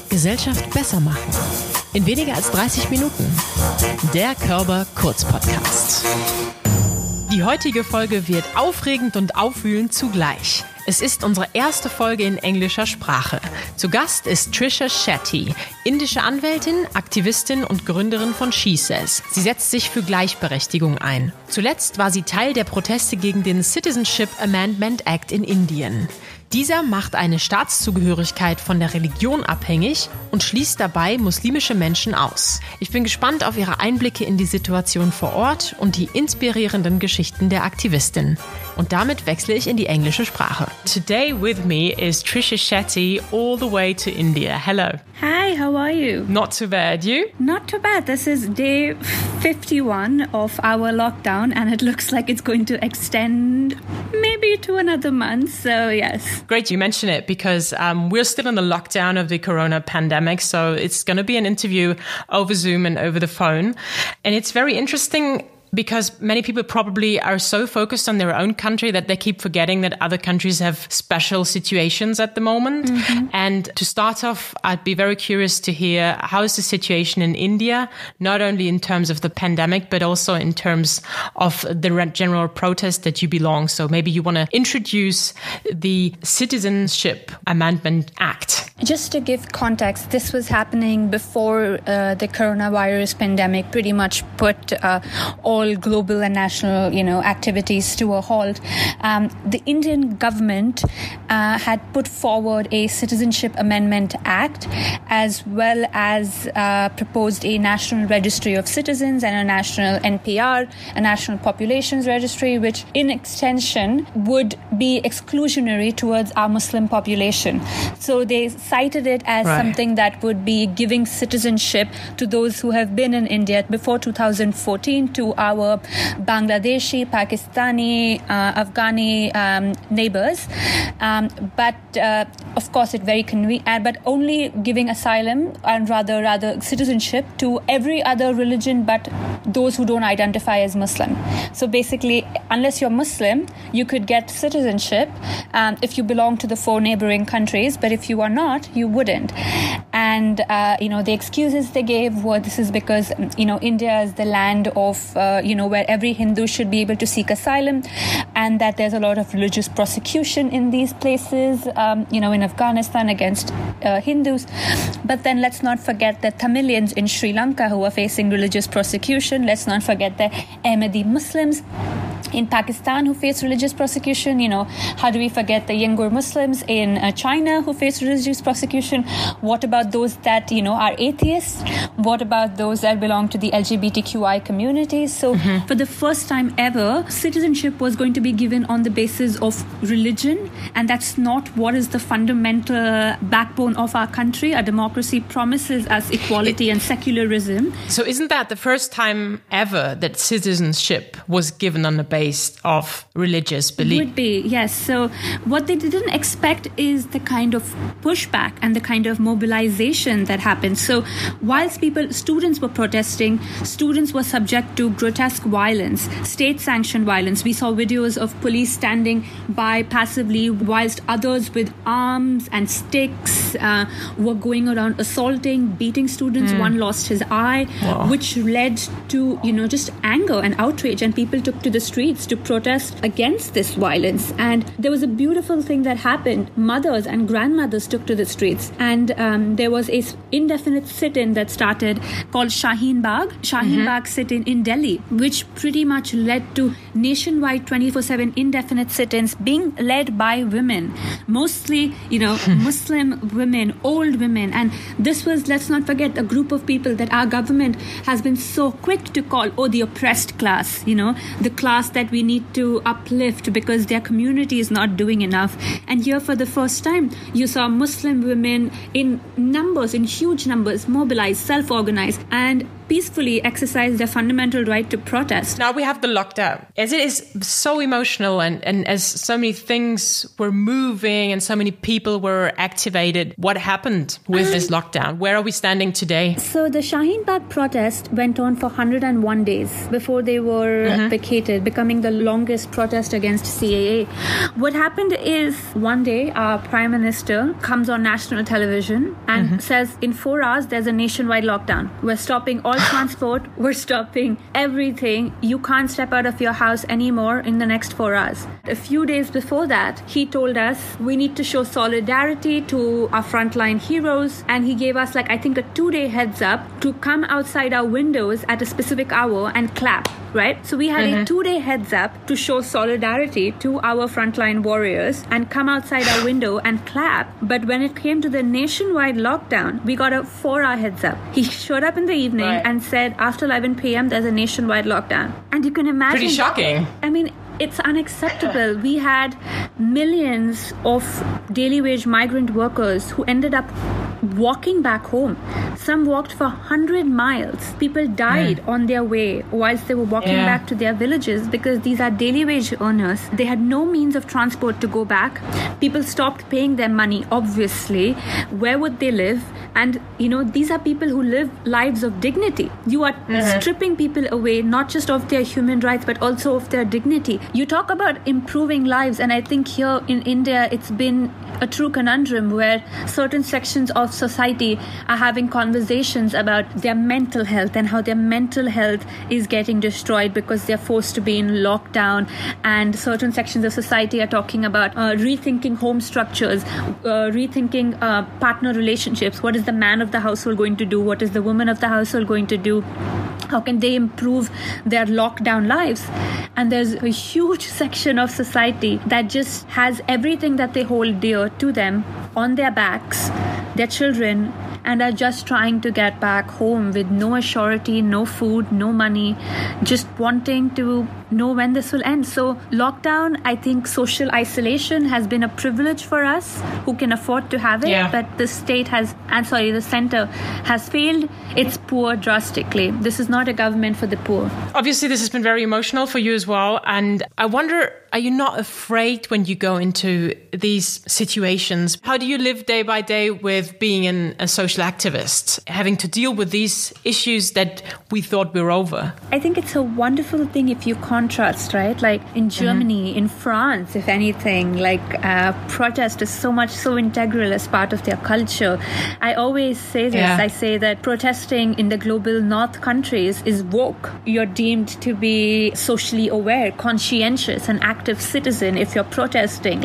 Gesellschaft besser machen. In weniger als 30 Minuten. Der Körper-Kurz-Podcast. Die heutige Folge wird aufregend und aufwühlend zugleich. Es ist unsere erste Folge in englischer Sprache. Zu Gast ist Trisha Shetty, indische Anwältin, Aktivistin und Gründerin von SheSays. Sie setzt sich für Gleichberechtigung ein. Zuletzt war sie Teil der Proteste gegen den Citizenship Amendment Act in Indien. Dieser macht eine Staatszugehörigkeit von der Religion abhängig und schließt dabei muslimische Menschen aus. Ich bin gespannt auf ihre Einblicke in die Situation vor Ort und die inspirierenden Geschichten der Aktivistin. Und damit wechsle ich in die englische Sprache. Today with me is Trisha Shetty, all the way to India. Hello. Hi, how are you? Not too bad, you? Not too bad. This is day 51 of our lockdown and it looks like it's going to extend maybe to another month, so yes. Great you mention it because we're still in the lockdown of the Corona-Pandemic, so it's going to be an interview over Zoom and over the phone. And it's very interesting because many people probably are so focused on their own country that they keep forgetting that other countries have special situations at the moment. Mm-hmm. And to start off, I'd be very curious to hear how is the situation in India, not only in terms of the pandemic, but also in terms of the general protest that you belong. So maybe you want to introduce the Citizenship Amendment Act. Just to give context, this was happening before the coronavirus pandemic pretty much put all global and national, activities to a halt. The Indian government had put forward a Citizenship Amendment Act, as well as proposed a National Registry of Citizens and a National NPR, a National Populations Registry, which in extension would be exclusionary towards our Muslim population. So they cited it as something that would be giving citizenship to those who have been in India before 2014 to our Bangladeshi, Pakistani, Afghani neighbors. But of course, it very convenient, but only giving asylum and rather citizenship to every other religion but those who don't identify as Muslim. So basically, unless you're Muslim, you could get citizenship if you belong to the 4 neighboring countries, but if you are not, you wouldn't. And, the excuses they gave were this is because, India is the land of, where every Hindu should be able to seek asylum, and that there's a lot of religious prosecution in these places, in Afghanistan against Hindus. But then let's not forget the Tamilians in Sri Lanka who are facing religious prosecution. Let's not forget the Ahmadi Muslims in Pakistan who face religious prosecution. How do we forget the Uyghur Muslims in China who face religious prosecution? What about those that, are atheists? What about those that belong to the LGBTQI community? So for the first time ever, citizenship was going to be given on the basis of religion. And that's not what is the fundamental backbone of our country. Our democracy promises us equality and secularism. So isn't that the first time ever that citizenship was given on the basis of religious belief? Would be, yes. So what they didn't expect is the kind of pushback and the kind of mobilization that happened. So whilst students were protesting, students were subject to grotesque violence, state-sanctioned violence. We saw videos of police standing by passively whilst others with arms and sticks were going around assaulting, beating students. One lost his eye, which led to, just anger and outrage, and people took to the streets to protest against this violence. And there was a beautiful thing that happened. Mothers and grandmothers took to the streets, and there was a indefinite sit-in that started called Shaheen Bagh sit-in in Delhi, which pretty much led to nationwide 24/7 indefinite sit-ins being led by women, mostly, Muslim women, old women. And this was, let's not forget, a group of people that our government has been so quick to call, the oppressed class, the class that we need to uplift because their community is not doing enough. And here for the first time, you saw Muslim women in huge numbers, mobilized, self-organized. And peacefully exercise their fundamental right to protest. Now we have the lockdown. As it is so emotional and as so many things were moving and so many people were activated, what happened with this lockdown? Where are we standing today? So the Shaheen Bagh protest went on for 101 days before they were vacated, becoming the longest protest against CAA. What happened is one day our Prime Minister comes on national television and says in 4 hours there's a nationwide lockdown. We're stopping all transport. We're stopping everything. You can't step out of your house anymore in the next 4 hours. A few days before that, he told us we need to show solidarity to our frontline heroes. And he gave us I think a 2-day heads up to come outside our windows at a specific hour and clap, right? So we had a 2-day heads up to show solidarity to our frontline warriors and come outside our window and clap. But when it came to the nationwide lockdown, we got a 4-hour heads up. He showed up in the evening and said after 11 p.m. there's a nationwide lockdown. And you can imagine... Pretty shocking. I mean, it's unacceptable. We had millions of daily wage migrant workers who ended up walking back home. Some walked for 100 miles. People died on their way whilst they were walking back to their villages because these are daily wage earners. They had no means of transport to go back. People stopped paying their money, obviously. Where would they live? And, these are people who live lives of dignity. You are stripping people away, not just of their human rights, but also of their dignity. You talk about improving lives, and I think here in India, it's been a true conundrum where certain sections of society are having conversations about their mental health and how their mental health is getting destroyed because they're forced to be in lockdown. And certain sections of society are talking about rethinking home structures, rethinking partner relationships. What is the man of the household going to do? What is the woman of the household going to do? How can they improve their lockdown lives? And there's a huge section of society that just has everything that they hold dear to them on their backs, their children, and are just trying to get back home with no assurity, no food, no money, just wanting to know when this will end. So lockdown, I think social isolation has been a privilege for us who can afford to have it, but the center has failed its poor drastically. This is not a government for the poor. Obviously, this has been very emotional for you as well. And I wonder, are you not afraid when you go into these situations? How do you live day by day with being a social activist, having to deal with these issues that we thought were over? I think it's a wonderful thing if you contrast, right? Like in Germany, in France, if anything, protest is so integral as part of their culture. I always say this. I say that protesting in the global north countries is woke. You're deemed to be socially aware, conscientious, an active citizen if you're protesting,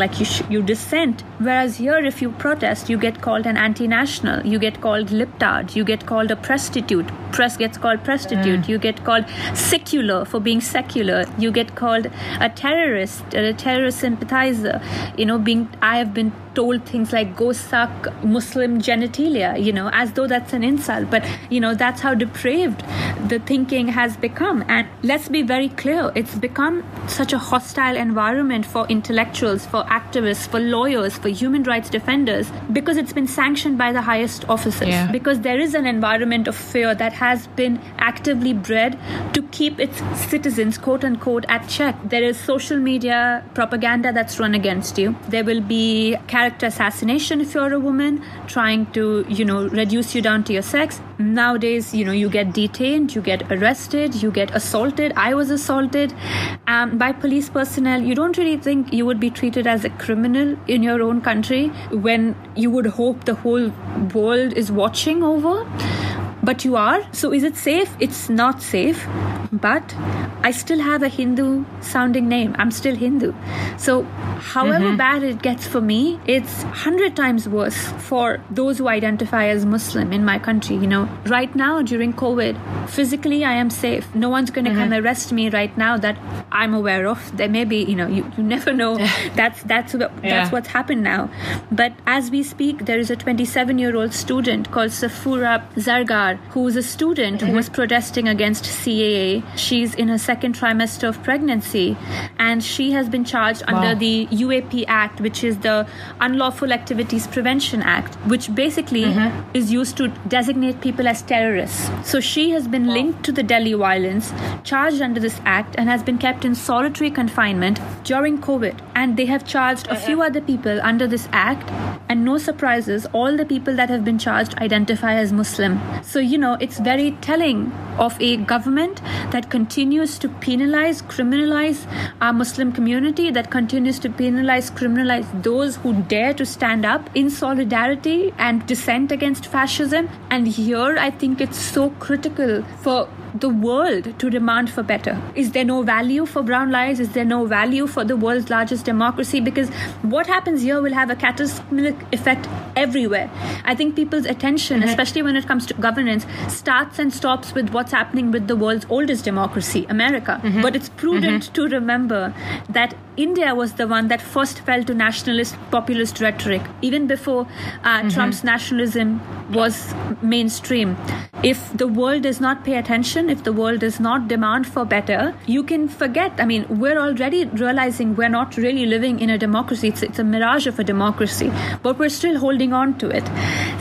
you dissent. Whereas here, if you protest, you get called an anti-national, you get called liptard, you get called a prostitute. Press gets called prostitute. You get called secular for being secular. You get called a terrorist, a terrorist sympathizer. I have been told things like go suck Muslim genitalia, as though that's an insult. But, that's how depraved the thinking has become. And let's be very clear, it's become such a hostile environment for intellectuals, for activists, for lawyers, for human rights defenders, because it's been sanctioned by the highest officers. Because there is an environment of fear that has been actively bred to keep its citizens, quote unquote, at check. There is social media propaganda that's run against you. There will be character assassination if you're a woman, trying to, reduce you down to your sex. Nowadays, you get detained, you get arrested, you get assaulted. I was assaulted by police personnel. You don't really think you would be treated as a criminal in your own country when you would hope the whole world is watching over. But you are. So is it safe? It's not safe. But I still have a Hindu sounding name. I'm still Hindu. So however bad it gets for me, it's 100 times worse for those who identify as Muslim in my country. Right now during COVID, physically I am safe. No one's going to come arrest me right now that I'm aware of. There may be, you never know. That's what's happened now. But as we speak, there is a 27-year-old student called Safura Zargar, who is a student who was protesting against CAA Shetty, she's in her second trimester of pregnancy, and she has been charged under the UAP Act, which is the Unlawful Activities Prevention Act, which basically is used to designate people as terrorists. So she has been linked to the Delhi violence, charged under this act, and has been kept in solitary confinement during COVID. And they have charged a few other people under this act, and no surprises, all the people that have been charged identify as Muslim. So, it's very telling of a government that continues to penalize, criminalize our Muslim community, that continues to penalize, criminalize those who dare to stand up in solidarity and dissent against fascism. And here, I think it's so critical for the world to demand for better. Is there no value for brown lives? Is there no value for the world's largest democracy? Because what happens here will have a catastrophic effect everywhere. I think people's attention, especially when it comes to governance, starts and stops with what's happening with the world's oldest democracy, America. But it's prudent to remember that India was the one that first fell to nationalist, populist rhetoric, even before Trump's nationalism was mainstream. If the world does not pay attention, if the world does not demand for better, you can forget. I mean, we're already realizing we're not really living in a democracy. It's a mirage of a democracy, but we're still holding on to it.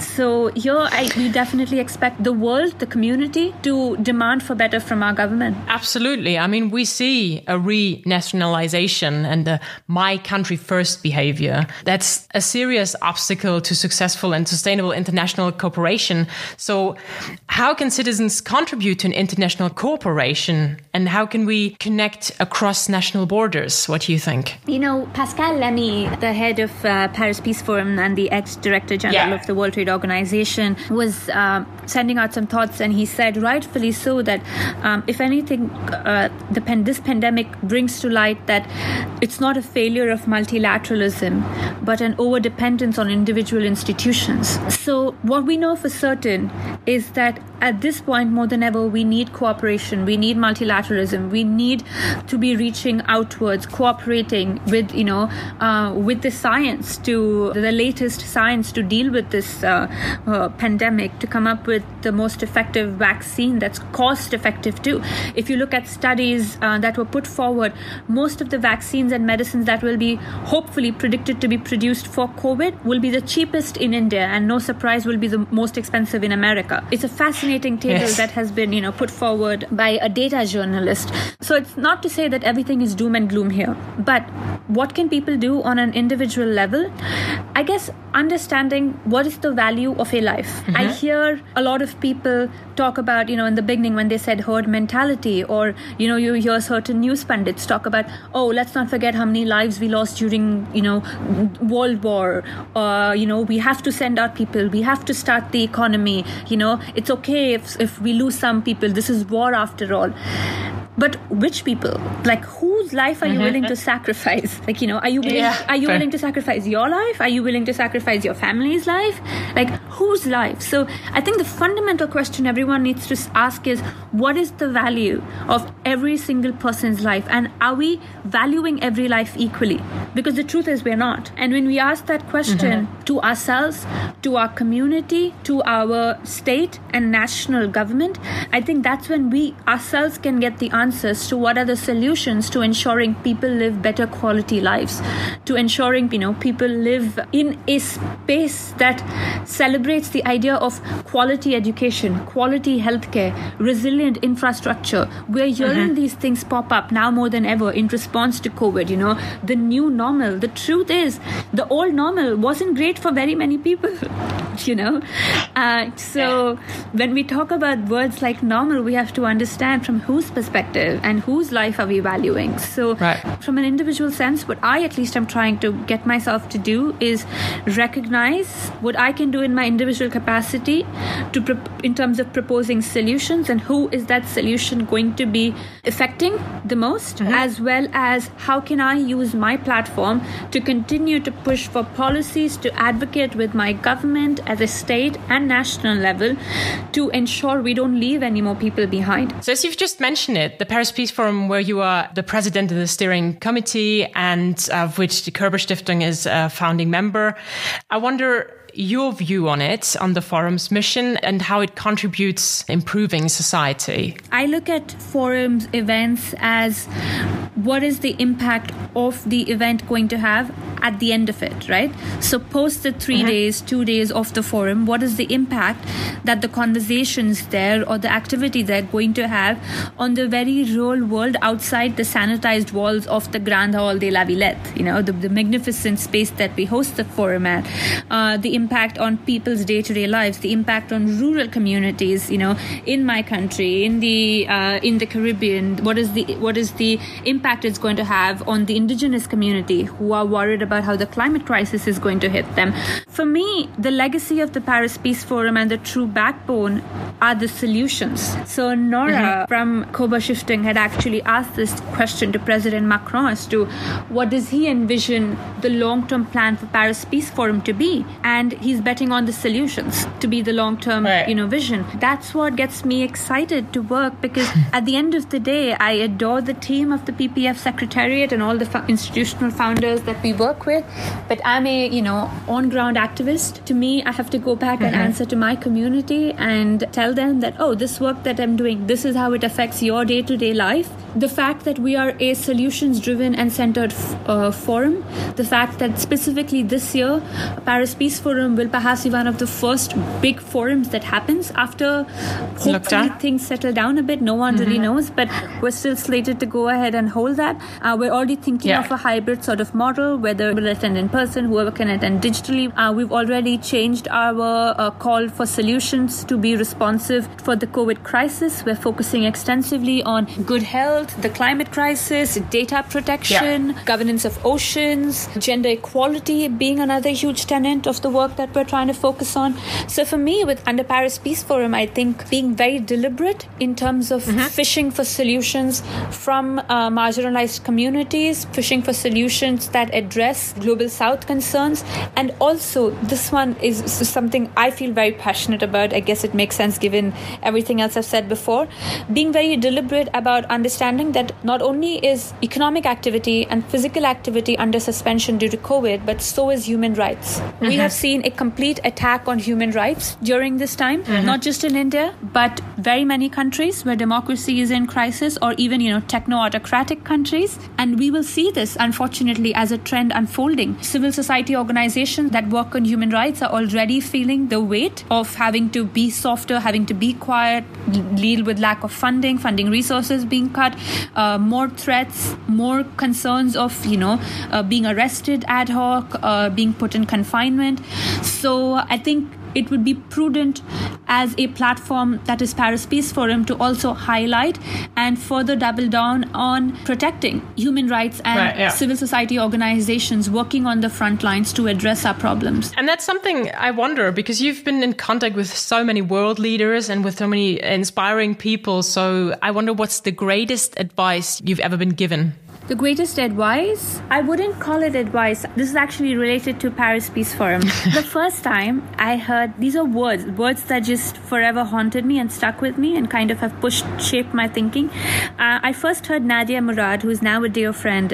So here, we definitely expect the world, the community, to demand for better from our government. Absolutely. I mean, we see a re-nationalization and the my country first behavior. That's a serious obstacle to successful and sustainable international cooperation. So how can citizens contribute to an international cooperation, and how can we connect across national borders? What do you think? Pascal Lamy, the head of Paris Peace Forum and the ex-Director General of the World Trade Organization, was sending out some thoughts, and he said, rightfully so, that if anything, this pandemic brings to light that it's not a failure of multilateralism, but an over-dependence on individual institutions. So what we know for certain is that at this point, more than ever, we need cooperation, we need multilateralism, we need to be reaching outwards, cooperating with, with the science, to the latest science to deal with this pandemic, to come up with the most effective vaccine that's cost-effective too. If you look at studies that were put forward, most of the vaccines and medicines that will be hopefully predicted to be produced for COVID will be the cheapest in India, and no surprise will be the most expensive in America. It's a fascinating table that has been, put forward by a data journalist. So it's not to say that everything is doom and gloom here, but what can people do on an individual level? I guess understanding what is the value of a life. I hear a lot of people talk about, in the beginning when they said herd mentality, or, you hear certain news pundits talk about, let's not forget how many lives we lost during, World War. We have to send out people. We have to start the economy. It's okay if we lose some people. This is war after all. But which people? Like, whose life are you willing to sacrifice? Like, are you willing to sacrifice your life? Are you willing to sacrifice your family's life? Like, whose life? So I think the fundamental question everyone needs to ask is, what is the value of every single person's life? And are we valuing every life equally? Because the truth is we're not. And when we ask that question to ourselves, to our community, to our state and national government, I think that's when we ourselves can get the answers to what are the solutions to ensuring people live better quality lives, to ensuring, people live in a space that celebrates the idea of quality education, quality healthcare, resilient infrastructure. We're hearing these things pop up now more than ever in response to COVID, the new normal. The truth is, the old normal wasn't great for very many people, So when we talk about words like normal, we have to understand from whose perspective and whose life are we valuing. So from an individual sense, what I at least am trying to get myself to do is recognize what I can do in my individual capacity in terms of proposing solutions, and who is that solution going to be affecting the most, as well as how can I use my platform to continue to push for policies, to advocate with my government at a state and national level to ensure we don't leave any more people behind. So as you've just mentioned it, the Paris Peace Forum, where you are the president of the steering committee and of which the Körber Stiftung is a founding member, I wonder, your view on it, on the forum's mission and how it contributes improving society? I look at forums events as what is the impact of the event going to have at the end of it, right? So post the 3 days, 2 days of the forum, what is the impact that the conversations there or the activity they're going to have on the very real world outside the sanitized walls of the Grand Hall de la Villette, the magnificent space that we host the forum at, the impact on people's day-to-day lives, the impact on rural communities, in my country, in the Caribbean, what is the impact it's going to have on the indigenous community who are worried about how the climate crisis is going to hit them. For me, the legacy of the Paris Peace Forum and the true backbone are the solutions. So Nora from Kooperation had actually asked this question to President Macron as to what does he envision the long-term plan for Paris Peace Forum to be, and he's betting on the solutions to be the long-term vision. That's what gets me excited to work, because at the end of the day, I adore the team of the PPF Secretariat and all the institutional founders that we work with, but I'm a on-ground activist. To me, I have to go back and answer to my community and tell them that, this work that I'm doing, this is how it affects your day-to-day life. The fact that we are a solutions-driven and centered forum, the fact that specifically this year, Paris Peace Forum will perhaps be one of the first big forums that happens after hopefully things settle down a bit. No one really knows, but we're still slated to go ahead and hold that. We're already thinking of a hybrid sort of model, whether we'll attend in person, whoever can attend digitally. We've already changed our call for solutions to be responsive for the COVID crisis. We're focusing extensively on good health, the climate crisis, data protection, governance of oceans, gender equality being another huge tenet of the work that we're trying to focus on. So for me, under Paris Peace Forum, I think being very deliberate in terms of fishing for solutions from marginalized communities, fishing for solutions that address Global South concerns. And also, this one is something I feel very passionate about. I guess it makes sense given everything else I've said before. Being very deliberate about understanding that not only is economic activity and physical activity under suspension due to COVID, but so is human rights. We have seen a complete attack on human rights during this time, not just in India, but very many countries where democracy is in crisis, or even, techno-autocratic countries. And we will see this, unfortunately, as a trend unfolding. Civil society organizations that work on human rights are already feeling the weight of having to be softer, having to be quiet, deal with lack of funding resources being cut, more threats, more concerns of, being arrested ad hoc, being put in confinement. So I think it would be prudent as a platform that is Paris Peace Forum to also highlight and further double down on protecting human rights and civil society organizations working on the front lines to address our problems. And that's something I wonder, because you've been in contact with so many world leaders and with so many inspiring people. So I wonder, what's the greatest advice you've ever been given? The greatest advice? I wouldn't call it advice. This is actually related to Paris Peace Forum. The first time I heard, these are words that just forever haunted me and stuck with me and kind of have shaped my thinking. I first heard Nadia Murad, who is now a dear friend,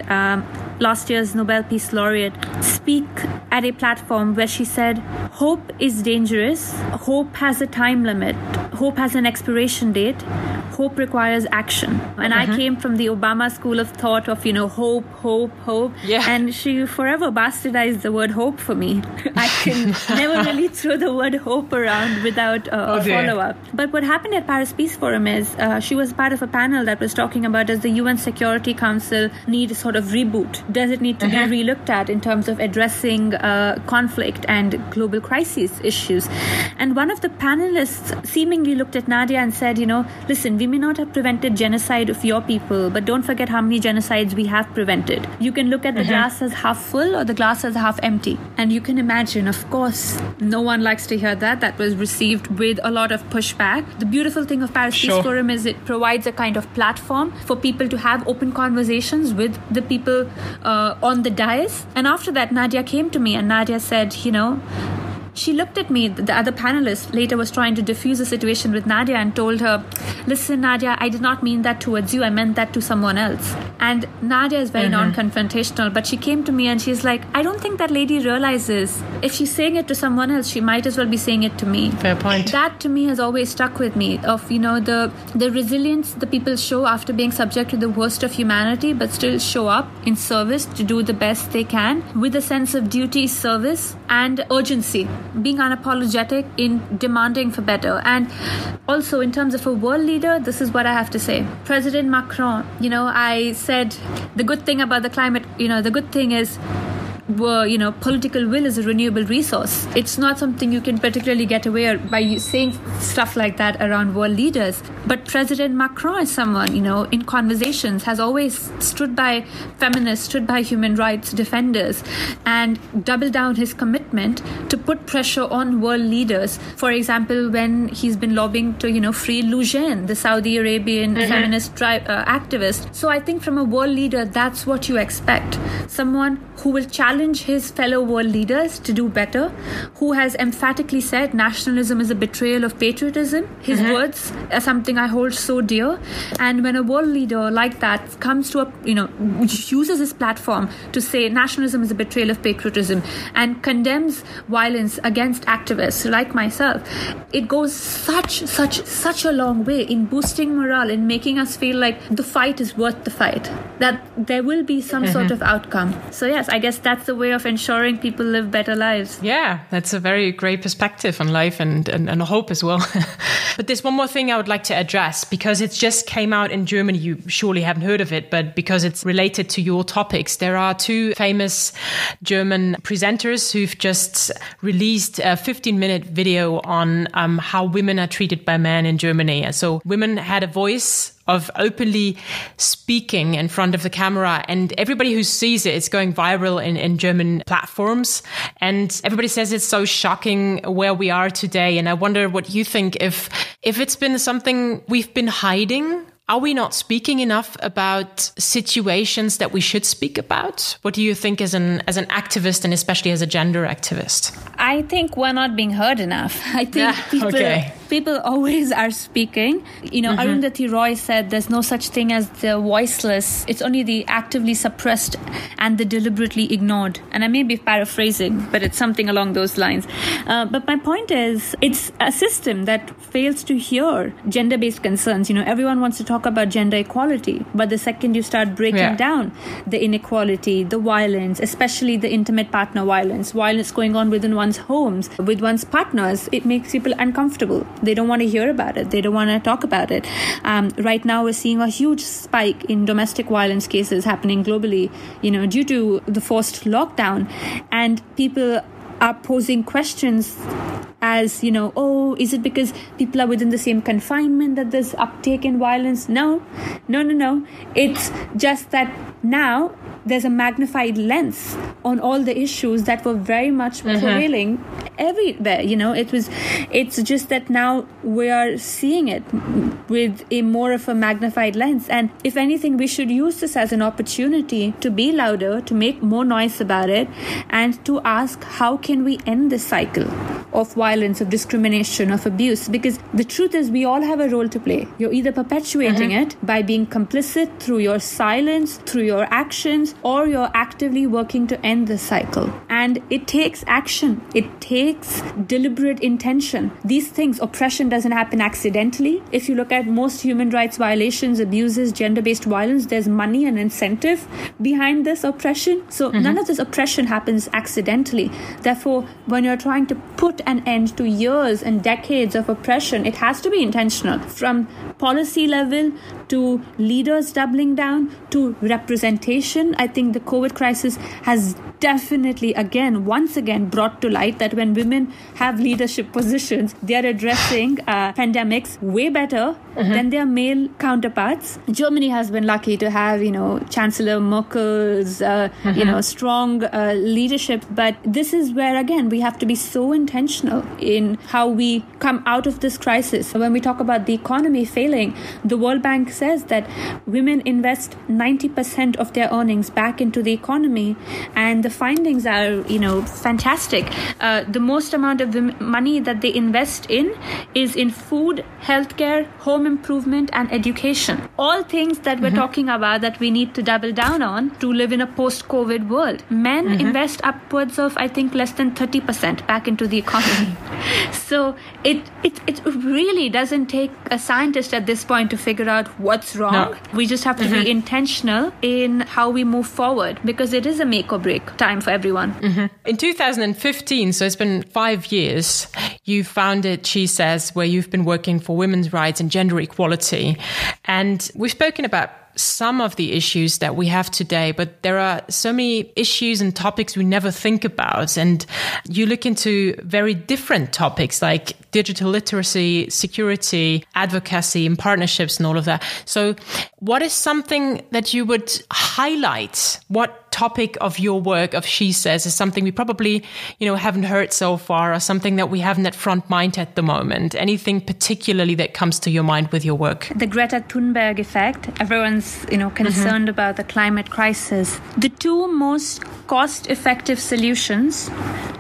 last year's Nobel Peace Laureate, speak at a platform where she said, hope is dangerous. Hope has a time limit. Hope has an expiration date. Hope requires action. And I came from the Obama school of thought of, hope. Yeah. And she forever bastardized the word hope for me. I can never really throw the word hope around without a follow-up. But what happened at Paris Peace Forum is she was part of a panel that was talking about, does the UN Security Council need a sort of reboot? Does it need to be relooked at in terms of addressing conflict and global crisis issues? And one of the panelists seemingly looked at Nadia and said, listen, we may not have prevented genocide of your people, but don't forget how many genocides we have prevented. You can look at the glass as half full or the glass as half empty. And you can imagine, of course, no one likes to hear that. That was received with a lot of pushback. The beautiful thing of Paris Peace Forum is it provides a kind of platform for people to have open conversations with the people on the dais. And after that, Nadia came to me and Nadia said, she looked at me, the other panelist later was trying to diffuse the situation with Nadia and told her, listen, Nadia, I did not mean that towards you. I meant that to someone else. And Nadia is very non-confrontational, but she came to me and she's like, I don't think that lady realizes if she's saying it to someone else, she might as well be saying it to me. Fair point. That to me has always stuck with me of, the resilience the people show after being subject to the worst of humanity, but still show up in service to do the best they can with a sense of duty, service, and urgency, being unapologetic in demanding for better. And also in terms of a world leader, this is what I have to say. President Macron, I said the good thing about the climate, the good thing is political will is a renewable resource. It's not something you can particularly get away by saying stuff like that around world leaders. But President Macron is someone, in conversations has always stood by feminists, stood by human rights defenders, and doubled down his commitment to put pressure on world leaders. For example, when he's been lobbying to, free Lou Jen, the Saudi Arabian feminist activist. So I think from a world leader, that's what you expect. Someone who will challenge his fellow world leaders to do better, who has emphatically said nationalism is a betrayal of patriotism. His words are something I hold so dear. And when a world leader like that comes to uses his platform to say nationalism is a betrayal of patriotism and condemns violence against activists like myself, it goes such a long way in boosting morale, in making us feel like the fight is worth the fight, that there will be some sort of outcome. So yes, I guess that's the way of ensuring people live better lives. Yeah, that's a very great perspective on life and hope as well. But there's one more thing I would like to address, because it just came out in Germany. You surely haven't heard of it, but because it's related to your topics, there are two famous German presenters who've just released a 15-minute video on how women are treated by men in Germany. So women had a voice of openly speaking in front of the camera, and everybody who sees it, it's going viral in German platforms, and everybody says it's so shocking where we are today. And I wonder what you think, if it's been something we've been hiding. Are we not speaking enough about situations that we should speak about? What do you think as an activist, and especially as a gender activist? I think we're not being heard enough. I think people always are speaking. Arundhati Roy said there's no such thing as the voiceless. It's only the actively suppressed and the deliberately ignored. And I may be paraphrasing, but it's something along those lines. But my point is, it's a system that fails to hear gender-based concerns. Everyone wants to talk about gender equality, but the second you start breaking down the inequality, the violence, especially the intimate partner violence going on within one's homes, with one's partners, it makes people uncomfortable. They don't want to hear about it. They don't want to talk about it. Right now, we're seeing a huge spike in domestic violence cases happening globally, due to the forced lockdown. And people are posing questions as, is it because people are within the same confinement that there's uptake in violence? No. It's just that now there's a magnified lens on all the issues that were very much prevailing everywhere. It's just that now we are seeing it with a more of a magnified lens. And if anything, we should use this as an opportunity to be louder, to make more noise about it, and to ask, how can we end this cycle of violence, of discrimination, of abuse? Because the truth is, we all have a role to play. You're either perpetuating it by being complicit through your silence, through your actions, or you're actively working to end the cycle. And it takes action. It takes deliberate intention. These things, oppression doesn't happen accidentally. If you look at most human rights violations, abuses, gender-based violence, there's money and incentive behind this oppression. So none of this oppression happens accidentally. Therefore, when you're trying to put an end to years and decades of oppression, it has to be intentional. From policy level to leaders doubling down to representation, I think the COVID crisis has definitely once again brought to light that when women have leadership positions, they are addressing pandemics way better than their male counterparts. Germany has been lucky to have, Chancellor Merkel's, strong leadership. But this is where, again, we have to be so intentional in how we come out of this crisis. When we talk about the economy failing, the World Bank says that women invest 90% of their earnings savings back into the economy. And the findings are, fantastic. The most amount of money that they invest in is in food, healthcare, home improvement, and education. All things that we're talking about that we need to double down on to live in a post-COVID world. Men invest upwards of, I think, less than 30% back into the economy. So it really doesn't take a scientist at this point to figure out what's wrong. No. We just have to be intentional in how we move forward, because it is a make or break time for everyone. In 2015, so it's been 5 years, you founded SheSays, where you've been working for women's rights and gender equality. And we've spoken about some of the issues that we have today, but there are so many issues and topics we never think about. And you look into very different topics like digital literacy, security, advocacy, and partnerships and all of that. So what is something that you would highlight? What topic of your work, of SheSays, is something we probably, haven't heard so far, or something that we haven't at front mind at the moment? Anything particularly that comes to your mind with your work? The Greta Thunberg effect. Everyone's, concerned about the climate crisis. The two most cost-effective solutions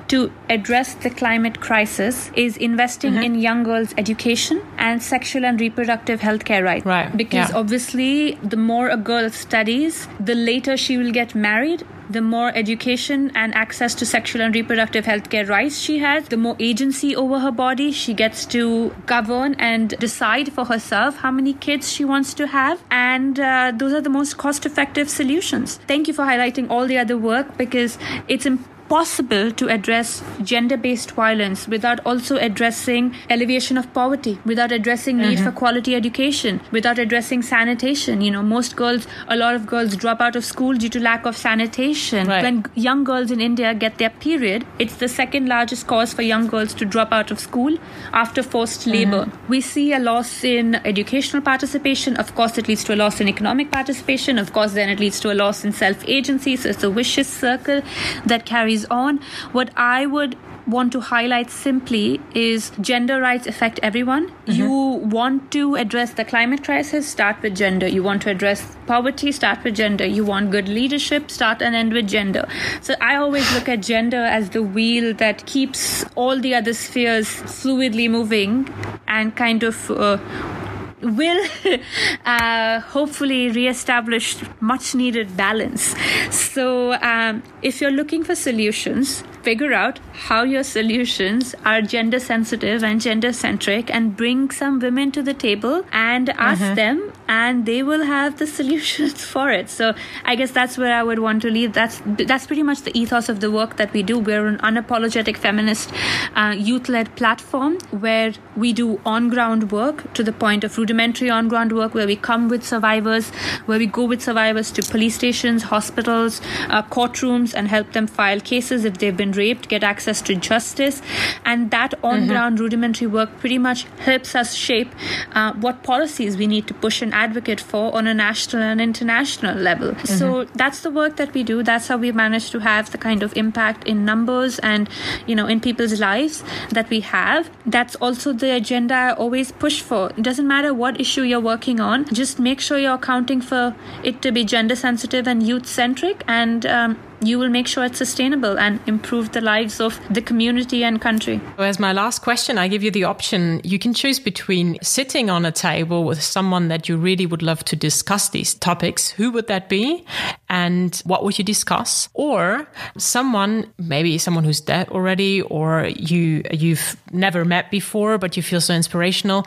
to address the climate crisis is investing in young girls' education and sexual and reproductive healthcare rights. Right. Because obviously, the more a girl studies, the later she will get married, the more education and access to sexual and reproductive healthcare rights she has, the more agency over her body. She gets to govern and decide for herself how many kids she wants to have. And those are the most cost-effective solutions. Thank you for highlighting all the other work, because it's impossible to address gender-based violence without also addressing alleviation of poverty, without addressing need for quality education, without addressing sanitation. A lot of girls drop out of school due to lack of sanitation. Right. When young girls in India get their period, it's the second largest cause for young girls to drop out of school after forced labor. We see a loss in educational participation. Of course, it leads to a loss in economic participation. Of course, then it leads to a loss in self-agency. So it's a vicious circle that carries on. What I would want to highlight simply is gender rights affect everyone. You want to address the climate crisis, start with gender. You want to address poverty, start with gender. You want good leadership, start and end with gender. So I always look at gender as the wheel that keeps all the other spheres fluidly moving and kind of will hopefully reestablish much needed balance. So if you're looking for solutions, figure out how your solutions are gender sensitive and gender centric, and bring some women to the table and ask them, and they will have the solutions for it. So I guess that's where I would want to leave. That's pretty much the ethos of the work that we do. We're an unapologetic feminist youth-led platform where we do on-ground work, to the point of rudimentary on-ground work, where we come with survivors, where we go with survivors to police stations, hospitals, courtrooms, and help them file cases if they've been raped, get access to justice. And that on-ground rudimentary work pretty much helps us shape what policies we need to push and advocate for on a national and international level. So that's the work that we do. That's how we manage to have the kind of impact in numbers and, in people's lives that we have. That's also the agenda I always push for. It doesn't matter what issue you're working on, just make sure you're accounting for it to be gender sensitive and youth centric, and you will make sure it's sustainable and improve the lives of the community and country. As my last question, I give you the option. You can choose between sitting on a table with someone that you really would love to discuss these topics. Who would that be? And what would you discuss? Or maybe someone who's dead already, or you've never met before, but you feel so inspirational.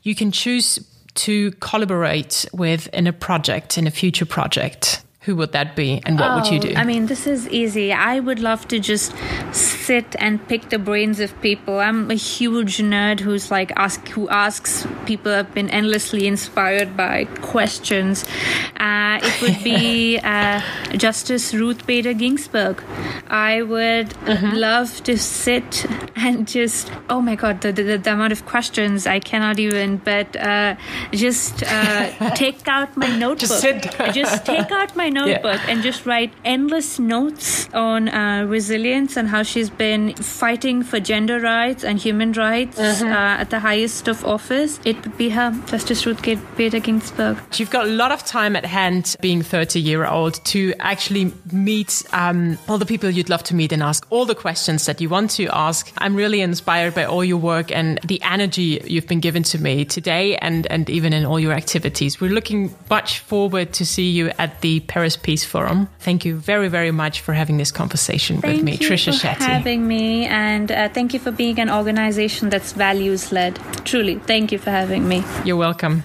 You can choose to collaborate with in a future project. Who would that be, and what would you do? I mean, this is easy. I would love to just sit and pick the brains of people. I'm a huge nerd who asks people. I've been endlessly inspired by questions. It would be Justice Ruth Bader Ginsburg. I would love to sit and just, oh my God, the amount of questions I cannot even, but just take out my notebook. Just sit. Just take out my notebook and just write endless notes on resilience and how she's been fighting for gender rights and human rights at the highest of office, it would be her, Justice Ruth Bader Ginsburg. You've got a lot of time at hand, being 30-year-old, to actually meet all the people you'd love to meet and ask all the questions that you want to ask. I'm really inspired by all your work and the energy you've been given to me today and even in all your activities. We're looking much forward to see you at the Paris Peace Forum. Thank you very, very much for having this conversation with me, Trisha Shetty. Thank you for having me, and thank you for being an organization that's values-led. Truly, thank you for having me. You're welcome.